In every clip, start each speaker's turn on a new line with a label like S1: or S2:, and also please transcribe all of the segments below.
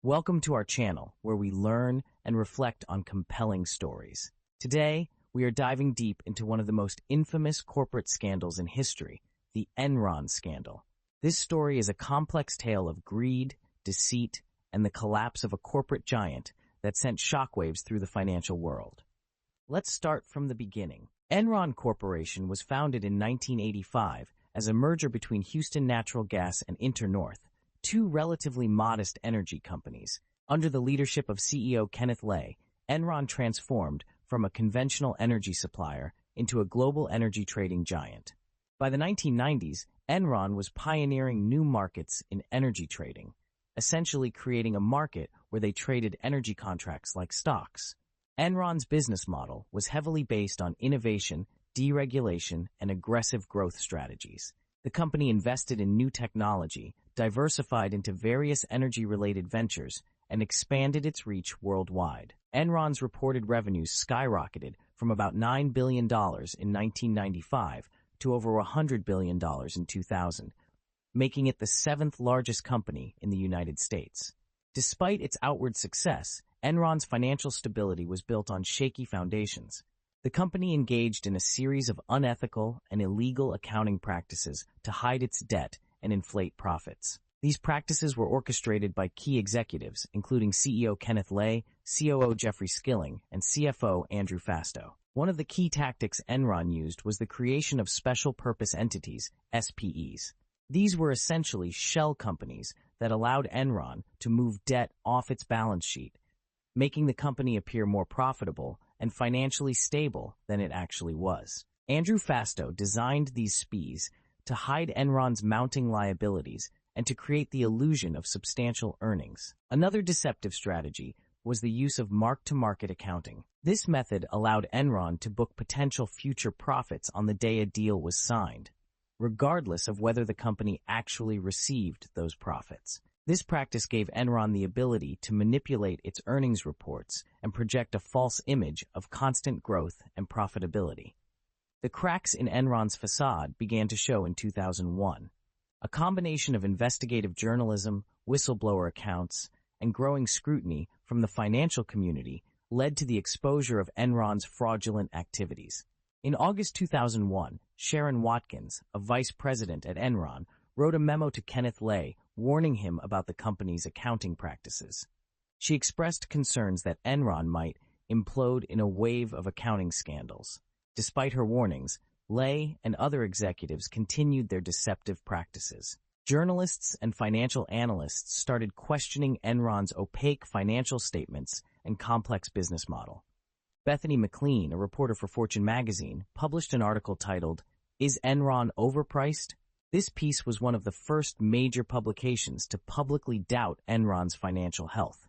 S1: Welcome to our channel, where we learn and reflect on compelling stories. Today, we are diving deep into one of the most infamous corporate scandals in history, the Enron scandal. This story is a complex tale of greed, deceit, and the collapse of a corporate giant that sent shockwaves through the financial world. Let's start from the beginning. Enron Corporation was founded in 1985 as a merger between Houston Natural Gas and InterNorth, two relatively modest energy companies. Under the leadership of CEO Kenneth Lay, Enron transformed from a conventional energy supplier into a global energy trading giant. By the 1990s, Enron was pioneering new markets in energy trading, essentially creating a market where they traded energy contracts like stocks. Enron's business model was heavily based on innovation, deregulation, and aggressive growth strategies. The company invested in new technology, diversified into various energy-related ventures, and expanded its reach worldwide. Enron's reported revenues skyrocketed from about $9 billion in 1995 to over $100 billion in 2000, making it the seventh largest company in the United States. Despite its outward success, Enron's financial stability was built on shaky foundations. The company engaged in a series of unethical and illegal accounting practices to hide its debt and inflate profits. These practices were orchestrated by key executives, including CEO Kenneth Lay, COO Jeffrey Skilling, and CFO Andrew Fastow. One of the key tactics Enron used was the creation of special purpose entities, SPEs. These were essentially shell companies that allowed Enron to move debt off its balance sheet, making the company appear more profitable and financially stable than it actually was. Andrew Fastow designed these SPEs to hide Enron's mounting liabilities and to create the illusion of substantial earnings. Another deceptive strategy was the use of mark-to-market accounting. This method allowed Enron to book potential future profits on the day a deal was signed, regardless of whether the company actually received those profits. This practice gave Enron the ability to manipulate its earnings reports and project a false image of constant growth and profitability. The cracks in Enron's facade began to show in 2001. A combination of investigative journalism, whistleblower accounts, and growing scrutiny from the financial community led to the exposure of Enron's fraudulent activities. In August 2001, Sharon Watkins, a vice president at Enron, wrote a memo to Kenneth Lay warning him about the company's accounting practices. She expressed concerns that Enron might implode in a wave of accounting scandals. Despite her warnings, Lay and other executives continued their deceptive practices. Journalists and financial analysts started questioning Enron's opaque financial statements and complex business model. Bethany McLean, a reporter for Fortune magazine, published an article titled, "Is Enron Overpriced?" This piece was one of the first major publications to publicly doubt Enron's financial health.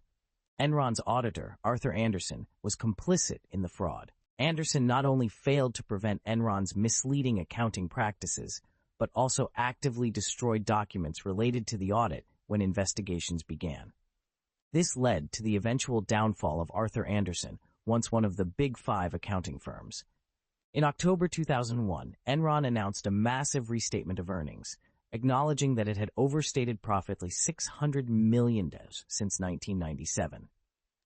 S1: Enron's auditor, Arthur Andersen, was complicit in the fraud. Andersen not only failed to prevent Enron's misleading accounting practices, but also actively destroyed documents related to the audit when investigations began. This led to the eventual downfall of Arthur Andersen, once one of the Big Five accounting firms. In October 2001, Enron announced a massive restatement of earnings, acknowledging that it had overstated profit by $600 million since 1997.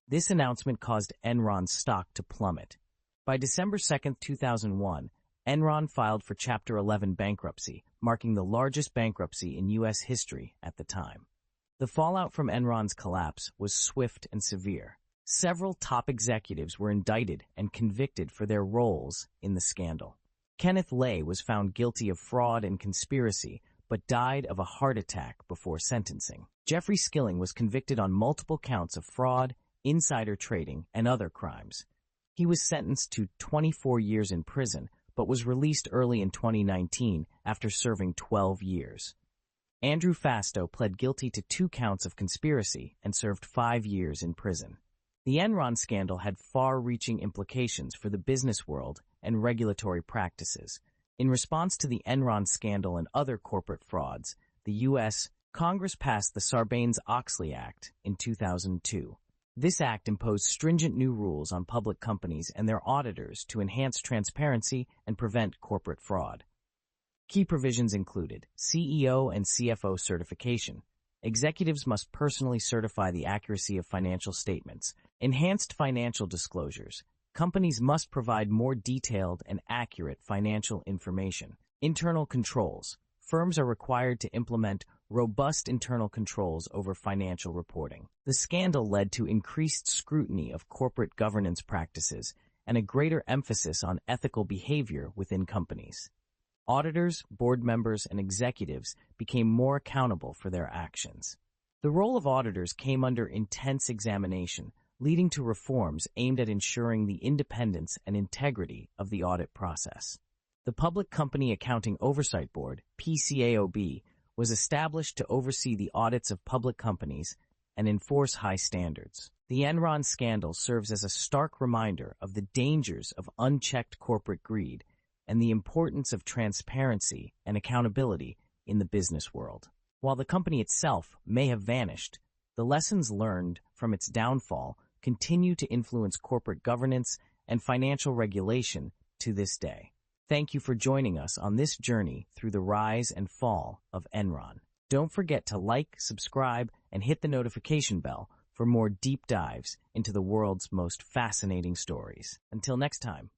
S1: This announcement caused Enron's stock to plummet. By December 2, 2001, Enron filed for Chapter 11 bankruptcy, marking the largest bankruptcy in U.S. history at the time. The fallout from Enron's collapse was swift and severe. Several top executives were indicted and convicted for their roles in the scandal. Kenneth Lay was found guilty of fraud and conspiracy, but died of a heart attack before sentencing. Jeffrey Skilling was convicted on multiple counts of fraud, insider trading, and other crimes. He was sentenced to 24 years in prison, but was released early in 2019 after serving 12 years. Andrew Fastow pled guilty to 2 counts of conspiracy and served 5 years in prison. The Enron scandal had far-reaching implications for the business world and regulatory practices. In response to the Enron scandal and other corporate frauds, the U.S. Congress passed the Sarbanes-Oxley Act in 2002. This act imposed stringent new rules on public companies and their auditors to enhance transparency and prevent corporate fraud. Key provisions included CEO and CFO certification, Executives must personally certify the accuracy of financial statements. Enhanced financial disclosures. Companies must provide more detailed and accurate financial information. Internal controls. Firms are required to implement robust internal controls over financial reporting. The scandal led to increased scrutiny of corporate governance practices and a greater emphasis on ethical behavior within companies. Auditors, board members, and executives became more accountable for their actions. The role of auditors came under intense examination, leading to reforms aimed at ensuring the independence and integrity of the audit process. The Public Company Accounting Oversight Board, PCAOB, was established to oversee the audits of public companies and enforce high standards. The Enron scandal serves as a stark reminder of the dangers of unchecked corporate greed and the importance of transparency and accountability in the business world. While the company itself may have vanished, the lessons learned from its downfall continue to influence corporate governance and financial regulation to this day. Thank you for joining us on this journey through the rise and fall of Enron. Don't forget to like, subscribe, and hit the notification bell for more deep dives into the world's most fascinating stories. Until next time.